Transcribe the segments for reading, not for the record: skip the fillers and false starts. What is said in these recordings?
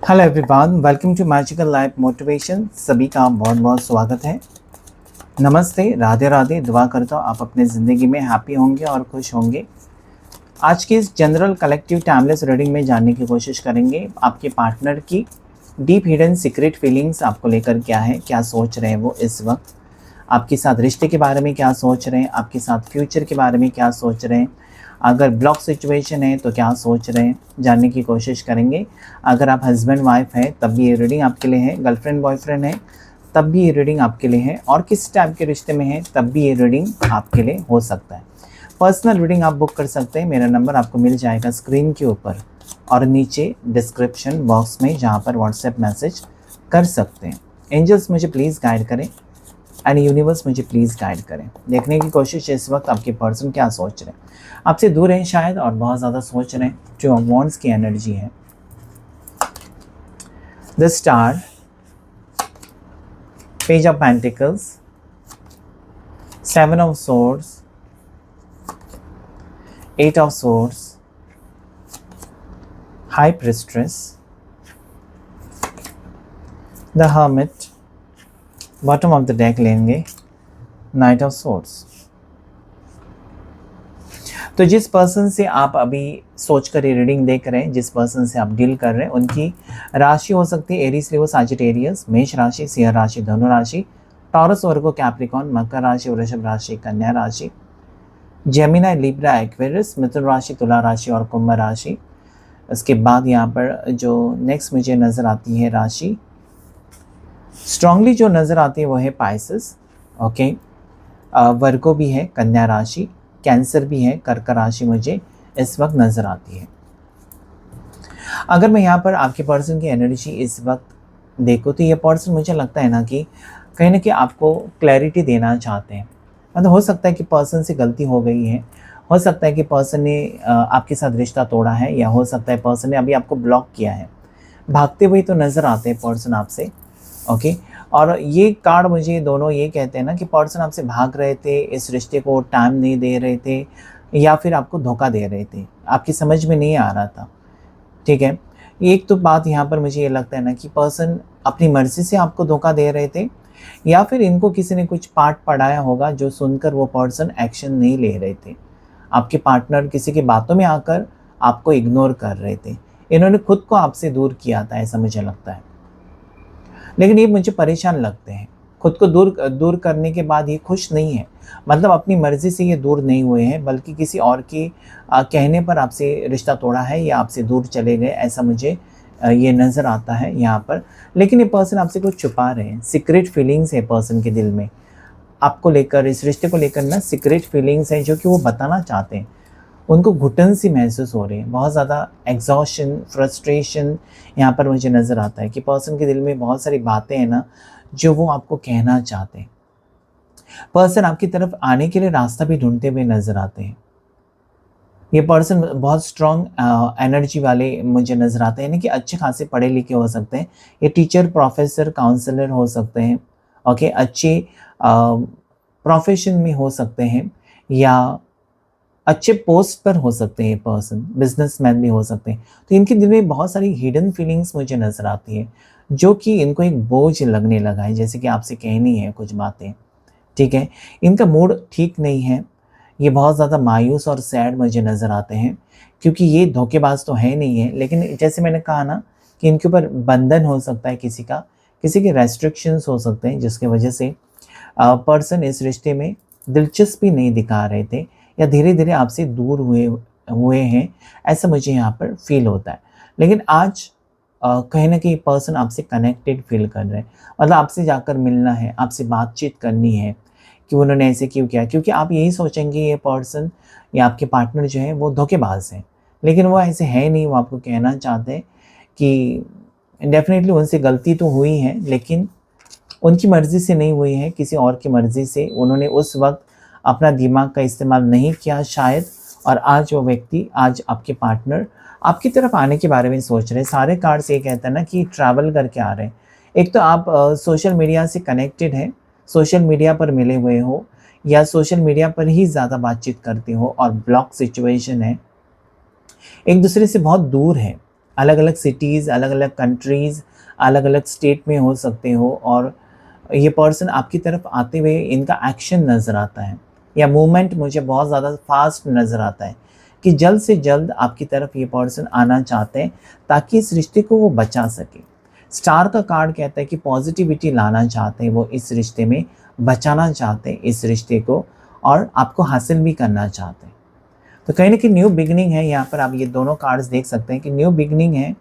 Hello everyone, welcome to magical life motivation. सभी का बहुत बहुत स्वागत है। नमस्ते, राधे राधे। दुआ करता हूँ आप अपने ज़िंदगी में हैप्पी होंगे और खुश होंगे। आज की इस जनरल कलेक्टिव टाइमलेस रीडिंग में जानने की कोशिश करेंगे आपके पार्टनर की डीप हिडन सीक्रेट फीलिंग्स आपको लेकर क्या है, क्या सोच रहे हैं वो इस वक्त, आपके साथ रिश्ते के बारे में क्या सोच रहे हैं, आपके साथ फ्यूचर के बारे में क्या सोच रहे हैं, अगर ब्लॉक सिचुएशन है तो क्या सोच रहे हैं, जानने की कोशिश करेंगे। अगर आप हस्बैंड वाइफ हैं तब भी ये रीडिंग आपके लिए है, गर्लफ्रेंड बॉयफ्रेंड है तब भी ये रीडिंग आपके लिए है, और किस टाइप के रिश्ते में है तब भी ये रीडिंग आपके लिए हो सकता है। पर्सनल रीडिंग आप बुक कर सकते हैं। मेरा नंबर आपको मिल जाएगा स्क्रीन के ऊपर और नीचे डिस्क्रिप्शन बॉक्स में, जहाँ पर व्हाट्सएप मैसेज कर सकते हैं। एंजल्स मुझे प्लीज़ गाइड करें एंड यूनिवर्स मुझे प्लीज़ गाइड करें। देखने की कोशिश इस वक्त आपके पर्सन क्या सोच रहे हैं, आपसे दूर हैं शायद और बहुत ज़्यादा सोच रहे हैं। जो वॉन्ड्स की एनर्जी है, the star, page of pentacles, seven of swords, eight of swords, high priestess, the hermit, bottom of the deck लेंगे नाइट ऑफ सोर्ड्स। तो जिस पर्सन से आप अभी सोचकर ये रीडिंग देख रहे हैं, जिस पर्सन से आप डील कर रहे हैं, उनकी राशि हो सकती है एरीज, लियो, सजिटेरियस, मेष राशि, सिंह राशि, धनु राशि, टॉरस, वर्गो, कैप्रिकॉन, मकर राशि, वृषभ राशि, कन्या राशि, जेमिनी, लिब्रा, एक्वेरियस, मिथुन राशि, तुला राशि और कुंभ राशि। उसके बाद यहाँ पर जो नेक्स्ट मुझे नज़र आती है राशि, स्ट्रांगली जो नज़र आती है वो है पाइसेस। ओके, वर्गो भी है, कन्या राशि, कैंसर भी है, कर्क राशि मुझे इस वक्त नज़र आती है। अगर मैं यहाँ पर आपके पर्सन की एनर्जी इस वक्त देखूँ तो ये पर्सन मुझे लगता है ना कि कहीं ना कहीं आपको क्लैरिटी देना चाहते हैं। मतलब हो सकता है कि पर्सन से गलती हो गई है, हो सकता है कि पर्सन ने आपके साथ रिश्ता तोड़ा है, या हो सकता है पर्सन ने अभी आपको ब्लॉक किया है। भागते हुए तो नज़र आते हैं पर्सन आपसे। ओके, और ये कार्ड मुझे दोनों ये कहते हैं ना कि पर्सन आपसे भाग रहे थे, इस रिश्ते को टाइम नहीं दे रहे थे, या फिर आपको धोखा दे रहे थे, आपकी समझ में नहीं आ रहा था। ठीक है, एक तो बात यहाँ पर मुझे ये लगता है ना कि पर्सन अपनी मर्ज़ी से आपको धोखा दे रहे थे, या फिर इनको किसी ने कुछ पाठ पढ़ाया होगा जो सुनकर वो पर्सन एक्शन नहीं ले रहे थे। आपके पार्टनर किसी की बातों में आकर आपको इग्नोर कर रहे थे, इन्होंने खुद को आपसे दूर किया था, ऐसा मुझे लगता है। लेकिन ये मुझे परेशान लगते हैं। खुद को दूर दूर करने के बाद ये खुश नहीं है। मतलब अपनी मर्ज़ी से ये दूर नहीं हुए हैं, बल्कि किसी और के कहने पर आपसे रिश्ता तोड़ा है या आपसे दूर चले गए, ऐसा मुझे ये नज़र आता है यहाँ पर। लेकिन ये पर्सन आपसे कुछ छुपा रहे हैं। सीक्रेट फीलिंग्स है पर्सन के दिल में आपको लेकर, इस रिश्ते को लेकर ना सीक्रेट फीलिंग्स हैं जो कि वो बताना चाहते हैं। उनको घुटन सी महसूस हो रही है, बहुत ज़्यादा एग्जॉशन, फ्रस्ट्रेशन यहाँ पर मुझे नज़र आता है कि पर्सन के दिल में बहुत सारी बातें हैं ना जो वो आपको कहना चाहते हैं। पर्सन आपकी तरफ आने के लिए रास्ता भी ढूंढते हुए नज़र आते हैं। ये पर्सन बहुत स्ट्रॉन्ग एनर्जी वाले मुझे नज़र आते हैं, यानी कि अच्छे खासे पढ़े लिखे हो सकते हैं। ये टीचर, प्रोफेसर, काउंसलर हो सकते हैं। ओके, अच्छे प्रोफेशन में हो सकते हैं, या अच्छे पोस्ट पर हो सकते हैं। ये पर्सन बिजनेसमैन भी हो सकते हैं। तो इनके दिल में बहुत सारी हिडन फीलिंग्स मुझे नज़र आती है, जो कि इनको एक बोझ लगने लगा है, जैसे कि आपसे कहनी है कुछ बातें। ठीक है, इनका मूड ठीक नहीं है। ये बहुत ज़्यादा मायूस और सैड मुझे नज़र आते हैं, क्योंकि ये धोखेबाज तो है नहीं है, लेकिन जैसे मैंने कहा ना कि इनके ऊपर बंधन हो सकता है किसी का, किसी के रेस्ट्रिक्शंस हो सकते हैं, जिसकी वजह से पर्सन इस रिश्ते में दिलचस्पी नहीं दिखा रहे थे, या धीरे धीरे आपसे दूर हुए हुए हैं, ऐसा मुझे यहाँ पर फील होता है। लेकिन आज कहीं ना कहीं पर्सन आपसे कनेक्टेड फील कर रहे हैं। मतलब आपसे जाकर मिलना है, आपसे बातचीत करनी है कि उन्होंने ऐसे क्यों किया, क्योंकि आप यही सोचेंगे ये पर्सन या आपके पार्टनर जो है वो धोखेबाज हैं। लेकिन वो ऐसे है नहीं। वो आपको कहना चाहते हैं कि डेफिनेटली उनसे गलती तो हुई है, लेकिन उनकी मर्ज़ी से नहीं हुई है, किसी और की मर्ज़ी से उन्होंने उस वक्त अपना दिमाग का इस्तेमाल नहीं किया शायद, और आज वो व्यक्ति, आज आपके पार्टनर आपकी तरफ आने के बारे में सोच रहे हैं। सारे कार्ड्स ये कहते हैं ना कि ट्रैवल करके आ रहे हैं। एक तो आप सोशल मीडिया से कनेक्टेड हैं, सोशल मीडिया पर मिले हुए हो, या सोशल मीडिया पर ही ज़्यादा बातचीत करते हो और ब्लॉक सिचुएशन है, एक दूसरे से बहुत दूर है। अलग अलग सिटीज़, अलग अलग कंट्रीज़, अलग अलग स्टेट में हो सकते हो, और ये पर्सन आपकी तरफ आते हुए इनका एक्शन नज़र आता है, या मूवमेंट मुझे बहुत ज़्यादा फास्ट नज़र आता है कि जल्द से जल्द आपकी तरफ ये पर्सन आना चाहते हैं ताकि इस रिश्ते को वो बचा सके। स्टार का कार्ड कहता है कि पॉजिटिविटी लाना चाहते हैं वो इस रिश्ते में, बचाना चाहते हैं इस रिश्ते को, और आपको हासिल भी करना चाहते हैं। तो कहीं ना कहीं न्यू बिगनिंग है, यहाँ पर आप ये दोनों कार्ड्स देख सकते हैं कि न्यू बिगनिंग है,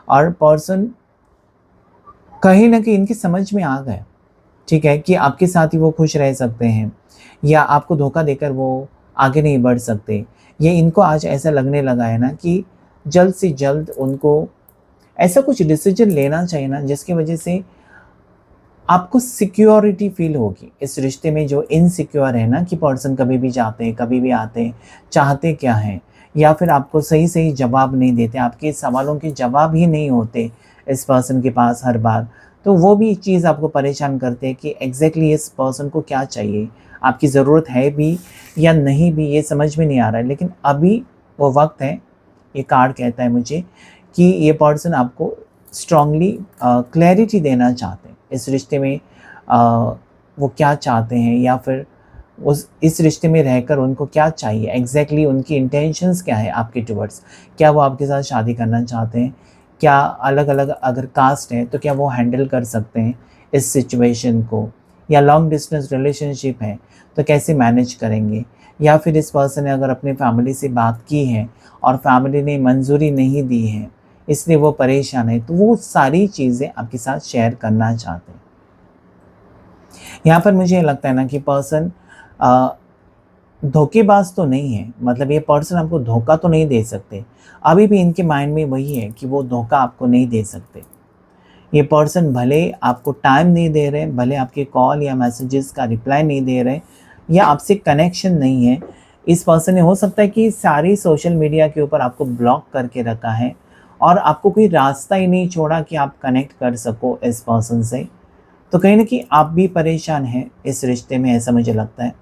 और पर्सन कहीं ना कहीं इनकी समझ में आ गए, ठीक है, कि आपके साथ ही वो खुश रह सकते हैं, या आपको धोखा देकर वो आगे नहीं बढ़ सकते। ये इनको आज ऐसा लगने लगा है ना कि जल्द से जल्द उनको ऐसा कुछ डिसीजन लेना चाहिए ना जिसकी वजह से आपको सिक्योरिटी फील होगी इस रिश्ते में। जो इनसिक्योर है ना कि पर्सन कभी भी जाते हैं, कभी भी आते हैं, चाहते क्या हैं, या फिर आपको सही सही जवाब नहीं देते, आपके सवालों के जवाब ही नहीं होते इस पर्सन के पास हर बार, तो वो भी चीज़ आपको परेशान करते हैं कि एग्जैक्टली इस पर्सन को क्या चाहिए, आपकी ज़रूरत है भी या नहीं भी, ये समझ में नहीं आ रहा है। लेकिन अभी वो वक्त है, ये कार्ड कहता है मुझे कि ये पर्सन आपको स्ट्रांगली क्लैरिटी देना चाहते हैं इस रिश्ते में, वो क्या चाहते हैं, या फिर उस इस रिश्ते में रहकर उनको क्या चाहिए एग्जैक्टली, उनकी इंटेंशंस क्या है आपके टुवर्ड्स। क्या वो आपके साथ शादी करना चाहते हैं, क्या अलग अलग अगर कास्ट है तो क्या वो हैंडल कर सकते हैं इस सिचुएशन को, या लॉन्ग डिस्टेंस रिलेशनशिप है तो कैसे मैनेज करेंगे, या फिर इस पर्सन ने अगर अपने फैमिली से बात की है और फैमिली ने मंजूरी नहीं दी है इसलिए वो परेशान है, तो वो सारी चीज़ें आपके साथ शेयर करना चाहते हैं। यहाँ पर मुझे लगता है ना कि पर्सन धोखेबाज तो नहीं है, मतलब ये पर्सन आपको धोखा तो नहीं दे सकते, अभी भी इनके माइंड में वही है कि वो धोखा आपको नहीं दे सकते। ये पर्सन भले आपको टाइम नहीं दे रहे, भले आपके कॉल या मैसेजेस का रिप्लाई नहीं दे रहे, या आपसे कनेक्शन नहीं है, इस पर्सन ने हो सकता है कि सारी सोशल मीडिया के ऊपर आपको ब्लॉक करके रखा है और आपको कोई रास्ता ही नहीं छोड़ा कि आप कनेक्ट कर सको इस पर्सन से। तो कहीं ना कहीं आप भी परेशान हैं इस रिश्ते में, ऐसा मुझे लगता है।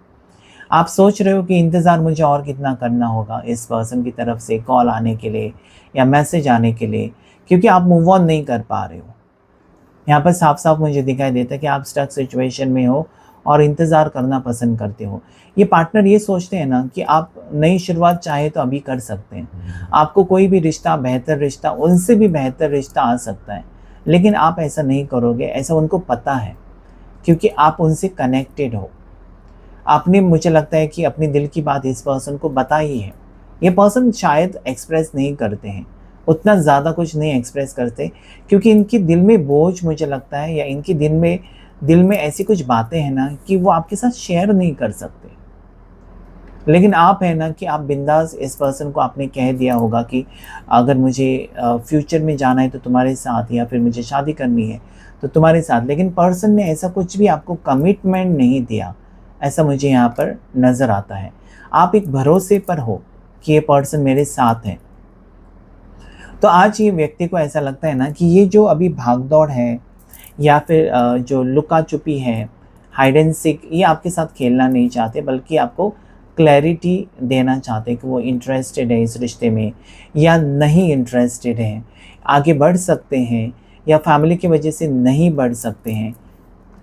आप सोच रहे हो कि इंतज़ार मुझे और कितना करना होगा इस पर्सन की तरफ से कॉल आने के लिए या मैसेज आने के लिए, क्योंकि आप मूव ऑन नहीं कर पा रहे हो। यहाँ पर साफ साफ मुझे दिखाई देता है कि आप स्टक सिचुएशन में हो और इंतज़ार करना पसंद करते हो। ये पार्टनर ये सोचते हैं ना कि आप नई शुरुआत चाहे तो अभी कर सकते हैं, आपको कोई भी रिश्ता, बेहतर रिश्ता, उनसे भी बेहतर रिश्ता आ सकता है, लेकिन आप ऐसा नहीं करोगे, ऐसा उनको पता है, क्योंकि आप उनसे कनेक्टेड हो। आपने, मुझे लगता है कि अपने दिल की बात इस पर्सन को बताई है। ये पर्सन शायद एक्सप्रेस नहीं करते हैं, उतना ज़्यादा कुछ नहीं एक्सप्रेस करते, क्योंकि इनके दिल में बोझ, मुझे लगता है, या इनके दिल में ऐसी कुछ बातें हैं ना कि वो आपके साथ शेयर नहीं कर सकते। लेकिन आप है ना कि आप बिंदास इस पर्सन को आपने कह दिया होगा कि अगर मुझे फ्यूचर में जाना है तो तुम्हारे साथ, या फिर मुझे शादी करनी है तो तुम्हारे साथ, लेकिन पर्सन ने ऐसा कुछ भी आपको कमिटमेंट नहीं दिया, ऐसा मुझे यहाँ पर नज़र आता है। आप एक भरोसे पर हो कि ये पर्सन मेरे साथ है। तो आज ये व्यक्ति को ऐसा लगता है ना कि ये जो अभी भागदौड़ है या फिर जो लुका छुपी है, हाइड एंड सीक, ये आपके साथ खेलना नहीं चाहते, बल्कि आपको क्लैरिटी देना चाहते हैं कि वो इंटरेस्टेड है इस रिश्ते में या नहीं इंटरेस्टेड है, आगे बढ़ सकते हैं या फैमिली की वजह से नहीं बढ़ सकते हैं।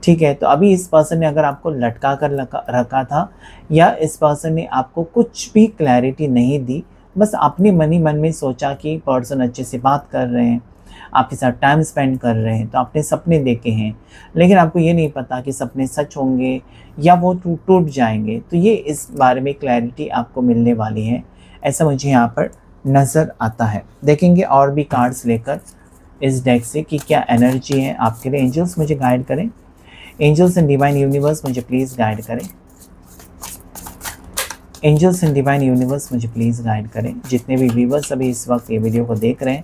ठीक है, तो अभी इस पर्सन ने अगर आपको लटका कर रखा था, या इस पर्सन ने आपको कुछ भी क्लैरिटी नहीं दी, बस अपने मन ही मन में सोचा कि पर्सन अच्छे से बात कर रहे हैं, आपके साथ टाइम स्पेंड कर रहे हैं, तो आपने सपने देखे हैं, लेकिन आपको ये नहीं पता कि सपने सच होंगे या वो टूट जाएंगे। तो ये इस बारे में क्लैरिटी आपको मिलने वाली है, ऐसा मुझे यहाँ पर नज़र आता है। देखेंगे और भी कार्ड्स लेकर इस डेक से कि क्या एनर्जी है आपके लिए। एंजल्स मुझे गाइड करें, एंजल्स एंड डिवाइन यूनिवर्स मुझे प्लीज़ गाइड करें, एंजल्स एंड डिवाइन यूनिवर्स मुझे प्लीज़ गाइड करें। जितने भी व्यूवर्स अभी इस वक्त ये वीडियो को देख रहे हैं,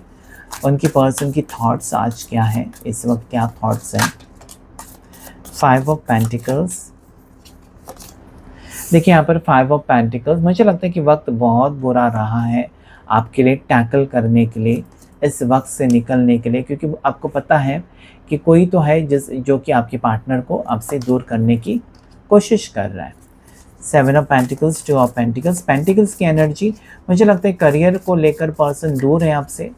उनकी पर्सन की थॉट्स आज क्या है, इस वक्त क्या थॉट्स हैं। 5 ऑफ पेंटिकल्स, देखिए यहाँ पर 5 ऑफ पेंटिकल्स, मुझे लगता है कि वक्त बहुत बुरा रहा है आपके लिए टैकल करने के लिए, इस वक्त से निकलने के लिए, क्योंकि आपको पता है कि कोई तो है जो कि आपके पार्टनर को आपसे दूर करने की कोशिश कर रहा है। 7 of pentacles, 2 of pentacles, pentacles की एनर्जी, मुझे लगता है करियर को लेकर पर्सन दूर है आपसे,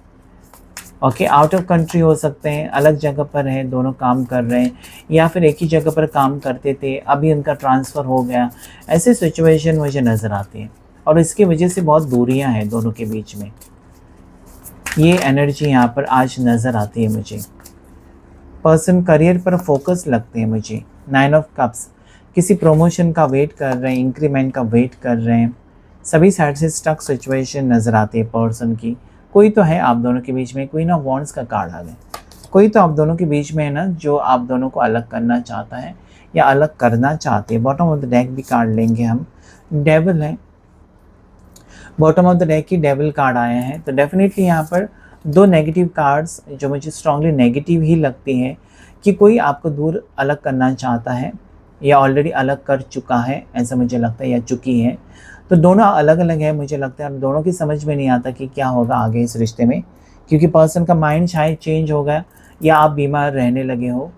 ओके, आउट ऑफ कंट्री हो सकते हैं, अलग जगह पर है, दोनों काम कर रहे हैं, या फिर एक ही जगह पर काम करते थे, अभी उनका ट्रांसफ़र हो गया। ऐसी सिचुएशन मुझे नज़र आती है और इसकी वजह से बहुत दूरियां हैं दोनों के बीच में। ये एनर्जी यहाँ पर आज नज़र आती है मुझे। पर्सन करियर पर फोकस लगते हैं मुझे। 9 ऑफ कप्स, किसी प्रमोशन का वेट कर रहे हैं, इंक्रीमेंट का वेट कर रहे हैं। सभी साइड से स्टक सिचुएशन नज़र आती है पर्सन की। कोई तो है आप दोनों के बीच में, क्वीन ऑफ वॉन्ड्स का कार्ड आ गया। कोई तो आप दोनों के बीच में है ना, जो आप दोनों को अलग करना चाहता है या अलग करना चाहते हैं। बॉटम ऑफ द डेक भी कार्ड लेंगे हम। डेविल है, बॉटम ऑफ द डेक की डेविल कार्ड आया है। तो डेफिनेटली यहाँ पर दो नेगेटिव कार्ड्स जो मुझे स्ट्रांगली नेगेटिव ही लगती हैं, कि कोई आपको दूर अलग करना चाहता है या ऑलरेडी अलग कर चुका है, ऐसा मुझे लगता है, या चुकी है। तो दोनों अलग अलग है मुझे लगता है, और दोनों की समझ में नहीं आता कि क्या होगा आगे इस रिश्ते में, क्योंकि पर्सन का माइंड शायद चेंज हो गया या आप बीमार रहने लगे हो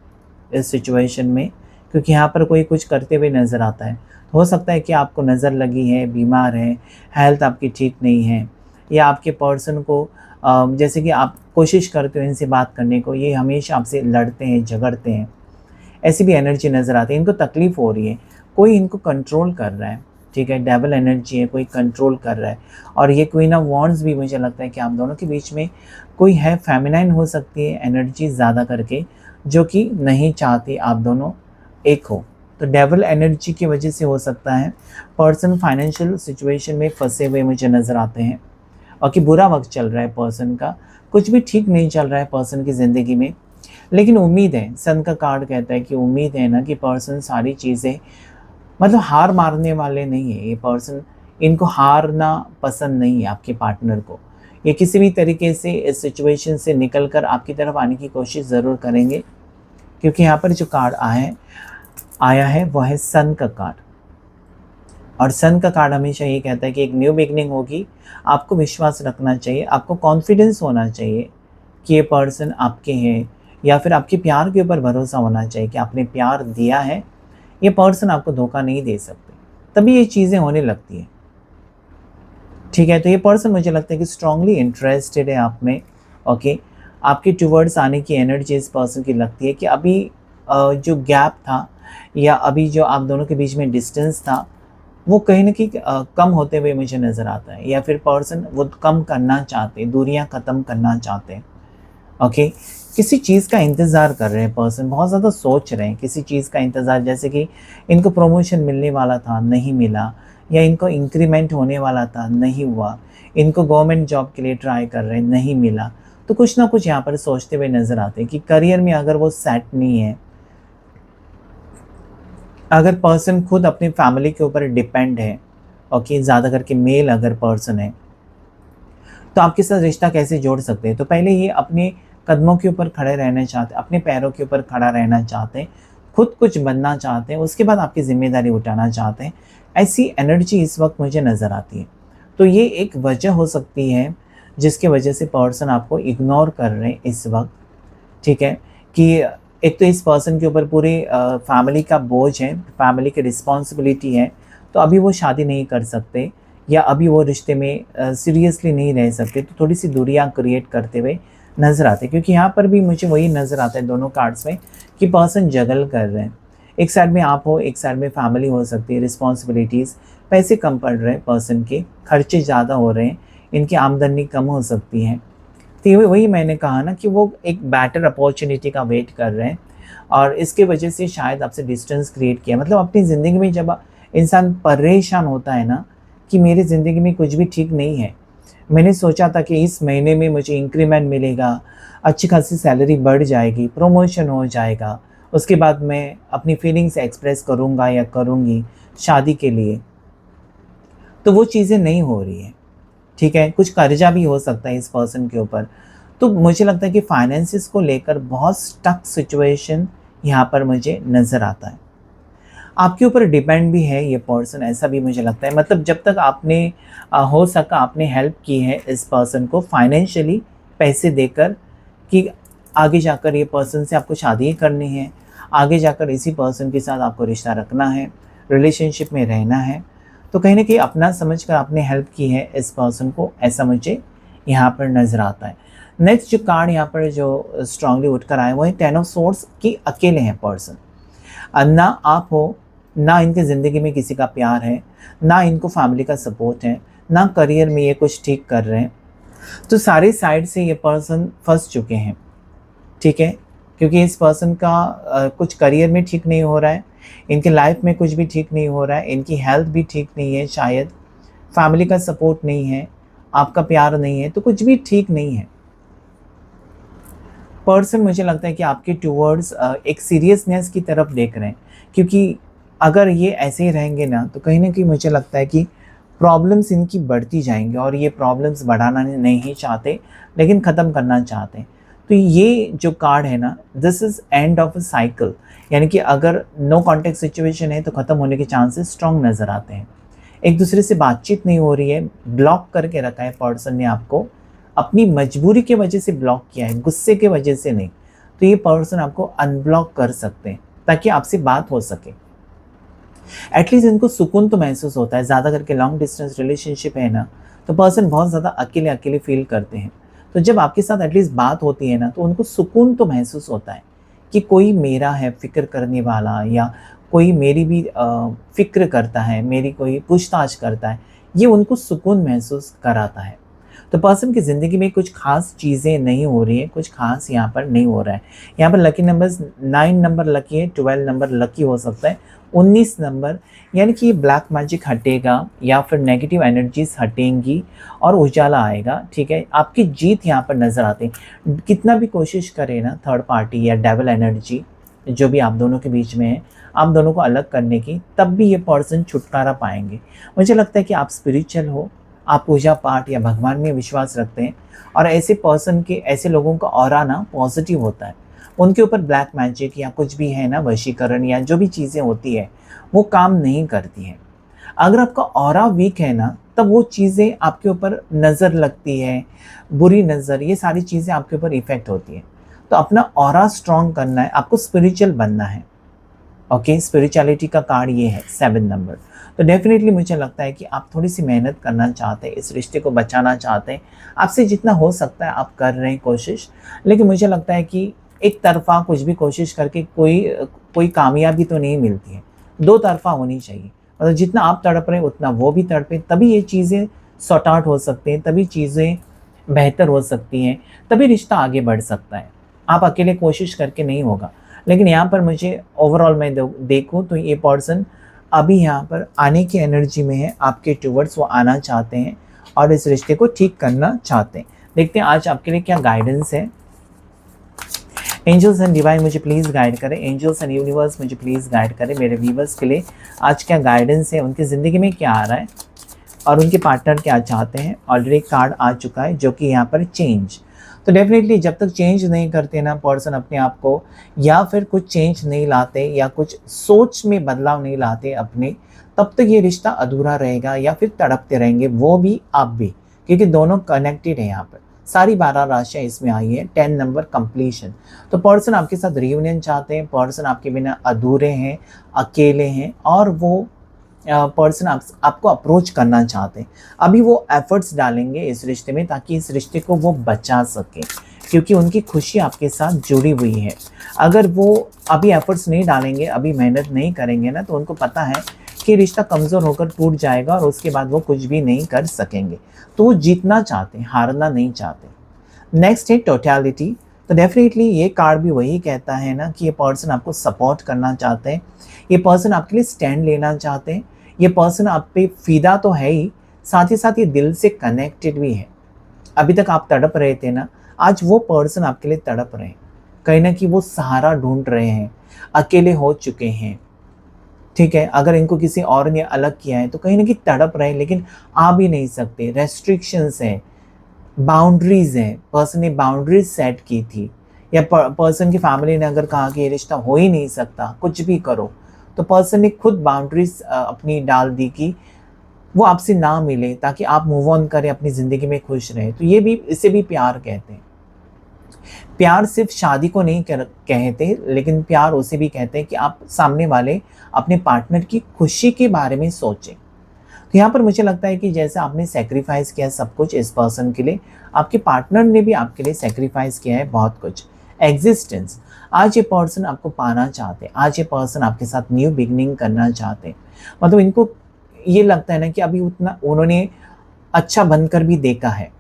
इस सिचुएशन में, क्योंकि यहाँ पर कोई कुछ करते हुए नज़र आता है। हो सकता है कि आपको नज़र लगी है, बीमार है, हेल्थ आपकी ठीक नहीं है, या आपके पर्सन को जैसे कि आप कोशिश करते हो इनसे बात करने को, ये हमेशा आपसे लड़ते हैं, झगड़ते हैं, ऐसी भी एनर्जी नज़र आती है। इनको तकलीफ़ हो रही है, कोई इनको कंट्रोल कर रहा है, ठीक है, डबल एनर्जी है, कोई कंट्रोल कर रहा है। और ये क्वीन ऑफ वॉन्ड्स भी मुझे लगता है कि आप दोनों के बीच में कोई है, फेमिनाइन हो सकती है एनर्जी ज़्यादा करके, जो कि नहीं चाहती आप दोनों एक हो। तो डेविल एनर्जी की वजह से हो सकता है पर्सन फाइनेंशियल सिचुएशन में फंसे हुए मुझे नज़र आते हैं, और कि बुरा वक्त चल रहा है पर्सन का, कुछ भी ठीक नहीं चल रहा है पर्सन की ज़िंदगी में। लेकिन उम्मीद है, सन का कार्ड कहता है कि उम्मीद है ना कि पर्सन सारी चीज़ें, मतलब हार मारने वाले नहीं है ये पर्सन, इनको हारना पसंद नहीं है आपके पार्टनर को। ये किसी भी तरीके से इस सिचुएशन से निकल कर आपकी तरफ आने की कोशिश ज़रूर करेंगे, क्योंकि यहाँ पर जो कार्ड आया है वो है सन का कार्ड। और सन का कार्ड हमेशा ये कहता है कि एक न्यू बिगनिंग होगी। आपको विश्वास रखना चाहिए, आपको कॉन्फिडेंस होना चाहिए कि ये पर्सन आपके हैं, या फिर आपके प्यार के ऊपर भरोसा होना चाहिए कि आपने प्यार दिया है, ये पर्सन आपको धोखा नहीं दे सकते, तभी ये चीज़ें होने लगती है, ठीक है। तो ये पर्सन मुझे लगता है कि स्ट्रांगली इंटरेस्टेड है आप में। ओके, आपके टूवर्ड्स आने की एनर्जी इस पर्सन की लगती है कि अभी जो गैप था, या अभी जो आप दोनों के बीच में डिस्टेंस था, वो कहीं ना कहीं कम होते हुए मुझे नज़र आता है, या फिर पर्सन वो कम करना चाहते हैं, दूरियां ख़त्म करना चाहते हैं। ओके, किसी चीज़ का इंतज़ार कर रहे हैं पर्सन, बहुत ज़्यादा सोच रहे हैं किसी चीज़ का इंतज़ार, जैसे कि इनको प्रमोशन मिलने वाला था, नहीं मिला, या इनको इंक्रीमेंट होने वाला था, नहीं हुआ, इनको गवर्नमेंट जॉब के लिए ट्राई कर रहे हैं, नहीं मिला। तो कुछ ना कुछ यहाँ पर सोचते हुए नज़र आते हैं कि करियर में अगर वो सेट नहीं है, अगर पर्सन खुद अपनी फैमिली के ऊपर डिपेंड है, ओके, ज़्यादा करके मेल अगर पर्सन है, तो आपके साथ रिश्ता कैसे जोड़ सकते हैं। तो पहले ये अपने कदमों के ऊपर खड़े रहना चाहते हैं, अपने पैरों के ऊपर खड़ा रहना चाहते हैं, खुद कुछ बनना चाहते हैं, उसके बाद आपकी ज़िम्मेदारी उठाना चाहते हैं। ऐसी एनर्जी इस वक्त मुझे नज़र आती है। तो ये एक वजह हो सकती है जिसके वजह से पर्सन आपको इग्नोर कर रहे हैं इस वक्त, ठीक है। कि एक तो इस पर्सन के ऊपर पूरी फैमिली का बोझ है, फैमिली की रिस्पॉन्सिबिलिटी है, तो अभी वो शादी नहीं कर सकते, या अभी वो रिश्ते में सीरियसली नहीं रह सकते, तो थोड़ी सी दूरियां क्रिएट करते हुए नज़र आते हैं। क्योंकि यहाँ पर भी मुझे वही नज़र आता है दोनों कार्ड्स में, कि पर्सन जगल कर रहे हैं। एक साइड में आप हो, एक साइड में फैमिली हो सकती है, रिस्पॉन्सिबिलिटीज़, पैसे कम पड़ रहे हैं पर्सन के, खर्चे ज़्यादा हो रहे हैं, इनकी आमदनी कम हो सकती है। तो वही मैंने कहा ना कि वो एक बेटर अपॉर्चुनिटी का वेट कर रहे हैं, और इसके वजह से शायद आपसे डिस्टेंस क्रिएट किया। मतलब अपनी ज़िंदगी में जब इंसान परेशान होता है ना कि मेरी ज़िंदगी में कुछ भी ठीक नहीं है, मैंने सोचा था कि इस महीने में मुझे इंक्रीमेंट मिलेगा, अच्छी खासी सैलरी बढ़ जाएगी, प्रमोशन हो जाएगा, उसके बाद मैं अपनी फीलिंग्स एक्सप्रेस करूँगा या करूँगी शादी के लिए, तो वो चीज़ें नहीं हो रही है, ठीक है। कुछ कर्जा भी हो सकता है इस पर्सन के ऊपर। तो मुझे लगता है कि फाइनेंसिस को लेकर बहुत स्टक सिचुएशन यहाँ पर मुझे नज़र आता है। आपके ऊपर डिपेंड भी है ये पर्सन, ऐसा भी मुझे लगता है। मतलब जब तक आपने हो सका आपने हेल्प की है इस पर्सन को फाइनेंशियली, पैसे देकर, कि आगे जाकर ये पर्सन से आपको शादी करनी है, आगे जाकर इसी पर्सन के साथ आपको रिश्ता रखना है, रिलेशनशिप में रहना है, तो कहीं ना कहीं अपना समझकर आपने हेल्प की है इस पर्सन को, ऐसा मुझे यहाँ पर नज़र आता है। नेक्स्ट जो कार्ड यहाँ पर जो स्ट्रांगली उठकर आए वो है 10 ऑफ सोर्ड्स कि अकेले हैं पर्सन। ना आप हो, ना इनके ज़िंदगी में किसी का प्यार है, ना इनको फैमिली का सपोर्ट है, ना करियर में ये कुछ ठीक कर रहे हैं। तो सारे साइड से ये पर्सन फंस चुके हैं, ठीक है, क्योंकि इस पर्सन का कुछ करियर में ठीक नहीं हो रहा है, इनके लाइफ में कुछ भी ठीक नहीं हो रहा है, इनकी हेल्थ भी ठीक नहीं है, शायद फैमिली का सपोर्ट नहीं है, आपका प्यार नहीं है, तो कुछ भी ठीक नहीं है। पर्सन मुझे लगता है कि आपके टूवर्ड्स एक सीरियसनेस की तरफ देख रहे हैं, क्योंकि अगर ये ऐसे ही रहेंगे ना तो कहीं ना कहीं मुझे लगता है कि प्रॉब्लम्स इनकी बढ़ती जाएंगी, और ये प्रॉब्लम्स बढ़ाना नहीं चाहते लेकिन ख़त्म करना चाहते हैं। तो ये जो कार्ड है ना, this is end of a cycle, यानी कि अगर नो कॉन्टेक्ट सिचुएशन है तो ख़त्म होने के चांसेस स्ट्रॉन्ग नज़र आते हैं। एक दूसरे से बातचीत नहीं हो रही है, ब्लॉक करके रखा है पर्सन ने आपको, अपनी मजबूरी के वजह से ब्लॉक किया है, गुस्से के वजह से नहीं। तो ये पर्सन आपको अनब्लॉक कर सकते हैं ताकि आपसे बात हो सके, एटलीस्ट इनको सुकून तो महसूस होता है। ज़्यादा करके लॉन्ग डिस्टेंस रिलेशनशिप है ना, तो पर्सन बहुत ज़्यादा अकेले अकेले फील करते हैं। तो जब आपके साथ एटलीस्ट बात होती है ना तो उनको सुकून तो महसूस होता है कि कोई मेरा है फ़िक्र करने वाला, या कोई मेरी भी फ़िक्र करता है, मेरी कोई पूछताछ करता है, ये उनको सुकून महसूस कराता है। तो पर्सन की ज़िंदगी में कुछ खास चीज़ें नहीं हो रही है, कुछ खास यहाँ पर नहीं हो रहा है। यहाँ पर लकी नंबर्स 9 नंबर लकी है, 12 नंबर लकी हो सकता है, 19 नंबर, यानी कि ये ब्लैक मैजिक हटेगा या फिर नेगेटिव एनर्जीज हटेंगी और उजाला आएगा, ठीक है। आपकी जीत यहाँ पर नज़र आती है। कितना भी कोशिश करें ना थर्ड पार्टी या डेविल एनर्जी जो भी आप दोनों के बीच में है, आप दोनों को अलग करने की, तब भी ये पर्सन छुटकारा पाएंगे। मुझे लगता है कि आप स्पिरिचुअल हो, आप पूजा पाठ या भगवान में विश्वास रखते हैं, और ऐसे पर्सन के, ऐसे लोगों का ऑरा ना पॉजिटिव होता है। उनके ऊपर ब्लैक मैजिक या कुछ भी है ना, वशीकरण या जो भी चीज़ें होती है वो काम नहीं करती है। अगर आपका ऑरा वीक है ना, तब वो चीज़ें आपके ऊपर नज़र लगती है, बुरी नज़र, ये सारी चीज़ें आपके ऊपर इफ़ेक्ट होती है। तो अपना ऑरा स्ट्रॉन्ग करना है, आपको स्पिरिचुअल बनना है। ओके, स्पिरिचुअलिटी का कार्ड ये है 7 नंबर। तो डेफिनेटली मुझे लगता है कि आप थोड़ी सी मेहनत करना चाहते हैं, इस रिश्ते को बचाना चाहते हैं, आपसे जितना हो सकता है आप कर रहे हैं कोशिश। लेकिन मुझे लगता है कि एक तरफा कुछ भी कोशिश करके कोई कामयाबी तो नहीं मिलती है, दो तरफा होनी चाहिए। मतलब जितना आप तड़प रहे हैं उतना वो भी तड़पे, तभी ये चीज़ें सॉर्ट आउट हो सकती हैं, तभी चीज़ें बेहतर हो सकती हैं, तभी रिश्ता आगे बढ़ सकता है। आप अकेले कोशिश करके नहीं होगा। लेकिन यहाँ पर मुझे ओवरऑल मैं देखूँ तो ये पर्सन अभी यहाँ पर आने की एनर्जी में है, आपके टूवर्ड्स वो आना चाहते हैं और इस रिश्ते को ठीक करना चाहते हैं। देखते हैं आज आपके लिए क्या गाइडेंस है। एंजल्स एंड डिवाइन मुझे प्लीज़ गाइड करें, एंजल्स एंड यूनिवर्स मुझे प्लीज़ गाइड करें मेरे व्यूवर्स के लिए आज क्या गाइडेंस है, उनकी ज़िंदगी में क्या आ रहा है और उनके पार्टनर क्या चाहते हैं। ऑलरेडी कार्ड आ चुका है जो कि यहाँ पर चेंज। तो डेफिनेटली जब तक चेंज नहीं करते ना पर्सन अपने आप को, या फिर कुछ चेंज नहीं लाते या कुछ सोच में बदलाव नहीं लाते अपने, तब तक ये रिश्ता अधूरा रहेगा या फिर तड़पते रहेंगे, वो भी आप भी, क्योंकि दोनों कनेक्टेड है। यहाँ पर सारी 12 राशियाँ इसमें आई है। 10 नंबर कंप्लीशन। तो पर्सन आपके साथ रियूनियन चाहते हैं, पर्सन आपके बिना अधूरे हैं, अकेले हैं, और वो पर्सन आपको अप्रोच करना चाहते हैं। अभी वो एफर्ट्स डालेंगे इस रिश्ते में ताकि इस रिश्ते को वो बचा सके, क्योंकि उनकी खुशी आपके साथ जुड़ी हुई है। अगर वो अभी एफर्ट्स नहीं डालेंगे, अभी मेहनत नहीं करेंगे ना, तो उनको पता है कि रिश्ता कमज़ोर होकर टूट जाएगा और उसके बाद वो कुछ भी नहीं कर सकेंगे। तो वो जीतना चाहते हैं, हारना नहीं चाहते। नेक्स्ट है टोटलिटी। तो डेफिनेटली ये कार्ड भी वही कहता है ना कि ये पर्सन आपको सपोर्ट करना चाहते हैं, ये पर्सन आपके लिए स्टैंड लेना चाहते हैं, ये पर्सन आप पे फ़िदा तो है ही, साथ ही साथ ये दिल से कनेक्टेड भी है। अभी तक आप तड़प रहे थे ना, आज वो पर्सन आपके लिए तड़प रहे हैं, कहीं ना कहीं वो सहारा ढूंढ रहे हैं, अकेले हो चुके हैं, ठीक है। अगर इनको किसी और ने अलग किया है तो कहीं ना कहीं तड़प रहे हैं, लेकिन आ भी नहीं सकते। रेस्ट्रिक्शंस हैं, बाउंड्रीज़ हैं, पर्सन ने बाउंड्रीज सेट की थी, या पर्सन की फैमिली ने अगर कहा कि ये रिश्ता हो ही नहीं सकता, कुछ भी करो, तो पर्सन ने खुद बाउंड्रीज अपनी डाल दी कि वो आपसे ना मिले ताकि आप मूव ऑन करें, अपनी ज़िंदगी में खुश रहें। तो ये भी, इसे भी प्यार कहते हैं। प्यार सिर्फ शादी को नहीं कहते, लेकिन प्यार उसे भी कहते हैं कि आप सामने वाले अपने पार्टनर की खुशी के बारे में सोचें। तो यहाँ पर मुझे लगता है कि जैसे आपने सेक्रीफाइस किया सब कुछ इस पर्सन के लिए, आपके पार्टनर ने भी आपके लिए सेक्रीफाइस किया है बहुत कुछ, एग्जिस्टेंस। आज ये पर्सन आपको पाना चाहते हैं, आज ये पर्सन आपके साथ न्यू बिगनिंग करना चाहते हैं। मतलब इनको ये लगता है ना कि अभी उतना उन्होंने अच्छा बनकर भी देखा है,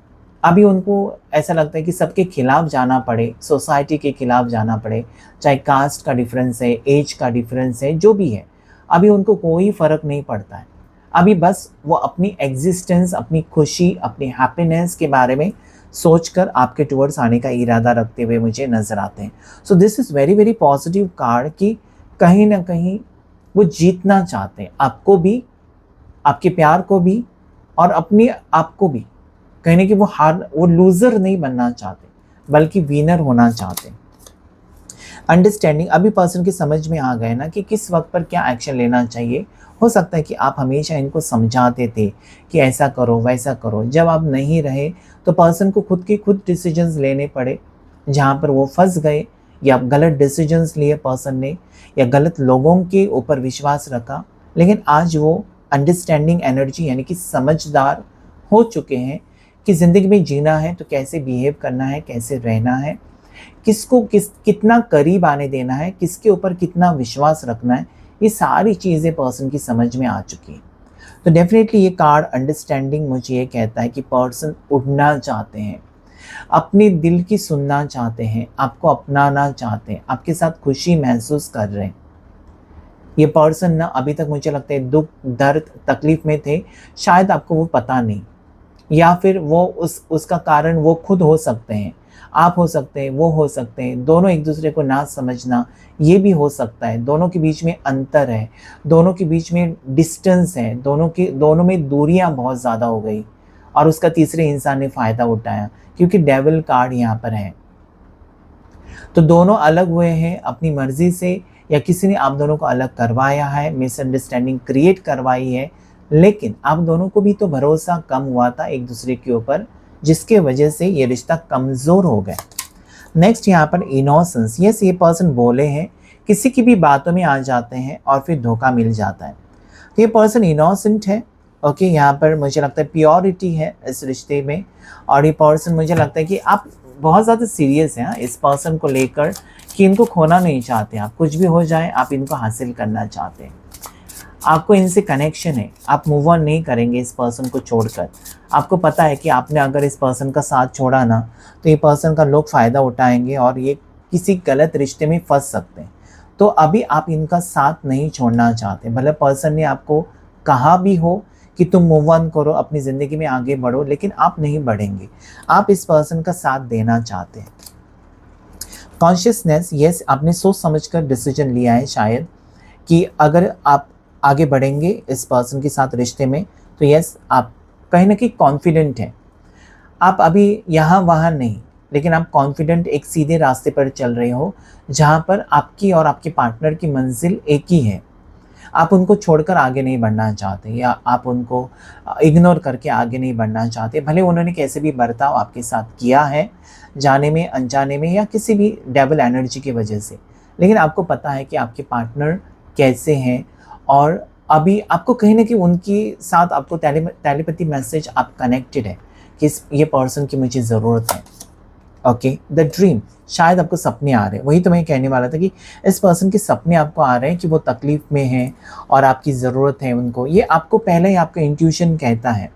अभी उनको ऐसा लगता है कि सबके खिलाफ जाना पड़े, सोसाइटी के खिलाफ जाना पड़े, चाहे कास्ट का डिफरेंस है, एज का डिफरेंस है, जो भी है, अभी उनको कोई फ़र्क नहीं पड़ता है। अभी बस वो अपनी एग्जिस्टेंस, अपनी खुशी, अपनी हैप्पीनेस के बारे में सोचकर आपके टुवर्ड्स आने का इरादा रखते हुए मुझे नज़र आते हैं। So this is very very positive card कि कहीं ना कहीं वो जीतना चाहते हैं, आपको भी, आपके प्यार को भी, और अपने आप को भी। कहने कि वो लूज़र नहीं बनना चाहते, बल्कि विनर होना चाहते हैं। अंडरस्टैंडिंग, अभी पर्सन की समझ में आ गए ना कि किस वक्त पर क्या एक्शन लेना चाहिए। हो सकता है कि आप हमेशा इनको समझाते थे कि ऐसा करो वैसा करो, जब आप नहीं रहे तो पर्सन को खुद डिसीजंस लेने पड़े, जहाँ पर वो फंस गए, या गलत डिसीजंस लिए पर्सन ने, या गलत लोगों के ऊपर विश्वास रखा। लेकिन आज वो अंडरस्टैंडिंग एनर्जी यानी कि समझदार हो चुके हैं कि ज़िंदगी में जीना है तो कैसे बिहेव करना है, कैसे रहना है, किसको कितना करीब आने देना है, किसके ऊपर कितना विश्वास रखना है, ये सारी चीज़ें पर्सन की समझ में आ चुकी हैं। तो डेफिनेटली ये कार्ड अंडरस्टैंडिंग मुझे ये कहता है कि पर्सन उड़ना चाहते हैं, अपने दिल की सुनना चाहते हैं, आपको अपनाना चाहते हैं, आपके साथ खुशी महसूस कर रहे हैं। ये पर्सन ना अभी तक मुझे लगता है दुख, दर्द, तकलीफ़ में थे, शायद आपको वो पता नहीं, या फिर वो उसका कारण वो खुद हो सकते हैं, आप हो सकते हैं, वो हो सकते हैं, दोनों एक दूसरे को ना समझना, ये भी हो सकता है। दोनों के बीच में अंतर है, दोनों के बीच में डिस्टेंस है, दोनों में दूरियां बहुत ज़्यादा हो गई, और उसका तीसरे इंसान ने फ़ायदा उठाया, क्योंकि डेविल कार्ड यहाँ पर है। तो दोनों अलग हुए हैं अपनी मर्ज़ी से, या किसी ने आप दोनों को अलग करवाया है, मिसअंडरस्टैंडिंग क्रिएट करवाई है, लेकिन आप दोनों को भी तो भरोसा कम हुआ था एक दूसरे के ऊपर, जिसके वजह से ये रिश्ता कमज़ोर हो गया। नेक्स्ट यहाँ पर इनोसेंस। यस, ये पर्सन बोले हैं, किसी की भी बातों में आ जाते हैं और फिर धोखा मिल जाता है। तो ये पर्सन इनोसेंट है। ओके, यहाँ पर मुझे लगता है प्योरिटी है इस रिश्ते में, और ये पर्सन मुझे लगता है कि आप बहुत ज़्यादा सीरियस हैं इस पर्सन को लेकर, कि इनको खोना नहीं चाहते आप, कुछ भी हो जाए आप इनको हासिल करना चाहते हैं, आपको इनसे कनेक्शन है, आप मूव ऑन नहीं करेंगे इस पर्सन को छोड़कर। आपको पता है कि आपने अगर इस पर्सन का साथ छोड़ा ना, तो ये पर्सन का लोग फ़ायदा उठाएंगे और ये किसी गलत रिश्ते में फंस सकते हैं। तो अभी आप इनका साथ नहीं छोड़ना चाहते, भले पर्सन ने आपको कहा भी हो कि तुम मूव ऑन करो, अपनी ज़िंदगी में आगे बढ़ो, लेकिन आप नहीं बढ़ेंगे, आप इस पर्सन का साथ देना चाहते हैं। कॉन्शियसनेस, यस, आपने सोच समझकर डिसीजन लिया है शायद, कि अगर आप आगे बढ़ेंगे इस पर्सन के साथ रिश्ते में, तो यस, आप कहीं ना कहीं कॉन्फिडेंट हैं। आप अभी यहाँ वहाँ नहीं, लेकिन आप कॉन्फिडेंट एक सीधे रास्ते पर चल रहे हो, जहाँ पर आपकी और आपके पार्टनर की मंजिल एक ही है। आप उनको छोड़कर आगे नहीं बढ़ना चाहते, या आप उनको इग्नोर करके आगे नहीं बढ़ना चाहते, भले उन्होंने कैसे भी बर्ताव आपके साथ किया है, जाने में अनजाने में, या किसी भी डेविल एनर्जी की वजह से। लेकिन आपको पता है कि आपके पार्टनर कैसे हैं, और अभी आपको कहीं ना कहीं उनके साथ आपको टेलीपैथी मैसेज, आप कनेक्टेड है कि ये पर्सन की मुझे ज़रूरत है। ओके, द ड्रीम, शायद आपको सपने आ रहे हैं, वही तो मैं कहने वाला था कि इस पर्सन के सपने आपको आ रहे हैं कि वो तकलीफ़ में हैं और आपकी ज़रूरत है उनको। ये आपको पहले ही आपका इंट्यूशन कहता है।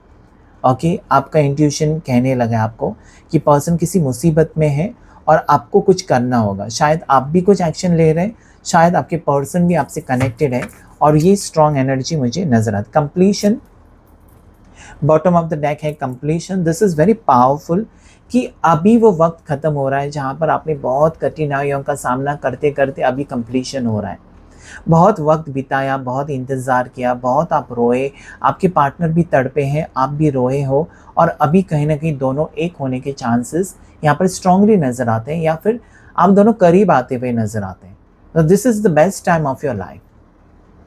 ओके, आपका इंट्यूशन कहने लगा आपको कि पर्सन किसी मुसीबत में है और आपको कुछ करना होगा। शायद आप भी कुछ एक्शन ले रहे हैं, शायद आपके पर्सन भी आपसे कनेक्टेड है, और ये स्ट्रॉन्ग एनर्जी मुझे नजर आती। Completion, bottom of the deck है completion. This is very powerful कि अभी वो वक्त ख़त्म हो रहा है जहाँ पर आपने बहुत कठिनाइयों का सामना करते करते अभी कंप्लीशन हो रहा है। बहुत वक्त बिताया, बहुत इंतज़ार किया, बहुत आप रोए, आपके पार्टनर भी तड़पे हैं, आप भी रोए हो, और अभी कहीं ना कहीं दोनों एक होने के चांसेस यहाँ पर स्ट्रांगली नज़र आते हैं, या फिर आप दोनों करीब आते हुए नज़र आते हैं। तो this is the best time of your life.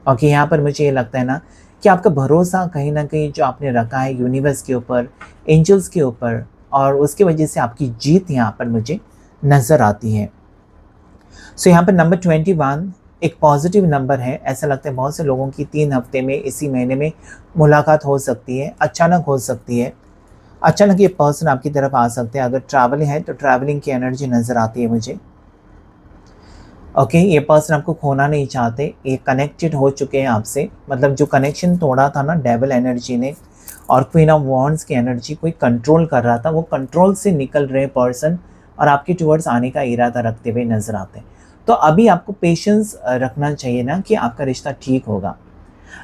Okay, यहाँ पर मुझे ये लगता है ना कि आपका भरोसा कहीं ना कहीं जो आपने रखा है यूनिवर्स के ऊपर, एंजल्स के ऊपर, और उसकी वजह से आपकी जीत यहाँ पर मुझे नज़र आती है। सो यहाँ पर नंबर 21, एक पॉजिटिव नंबर है। ऐसा लगता है बहुत से लोगों की 3 हफ्ते में, इसी महीने में मुलाकात हो सकती है, अचानक हो सकती है। अचानक ये पर्सन आपकी तरफ आ सकते हैं। अगर ट्रैवलिंग है तो ट्रैवलिंग की एनर्जी नज़र आती है मुझे। ओके, ये पर्सन आपको खोना नहीं चाहते, ये कनेक्टेड हो चुके हैं आपसे। मतलब जो कनेक्शन तोड़ा था ना डेविल एनर्जी ने और क्वीन ऑफ वॉन्ड्स की एनर्जी, कोई कंट्रोल कर रहा था, वो कंट्रोल से निकल रहे पर्सन और आपके टुवर्ड्स आने का इरादा रखते हुए नजर आते हैं। तो अभी आपको पेशेंस रखना चाहिए ना कि आपका रिश्ता ठीक होगा।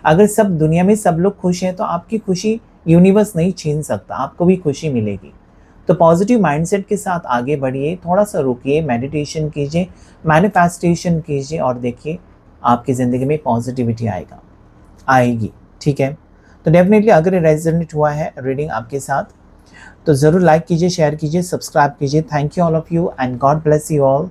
अगर सब दुनिया में सब लोग खुश हैं तो आपकी खुशी यूनिवर्स नहीं छीन सकता, आपको भी खुशी मिलेगी। तो पॉजिटिव माइंडसेट के साथ आगे बढ़िए, थोड़ा सा रुकिए, मेडिटेशन कीजिए, मैनिफेस्टेशन कीजिए और देखिए आपकी ज़िंदगी में पॉजिटिविटी आएगी। ठीक है, तो डेफिनेटली अगर ये रेजोनेट हुआ है रीडिंग आपके साथ तो ज़रूर लाइक कीजिए, शेयर कीजिए, सब्सक्राइब कीजिए। Thank you all of you and God bless you all.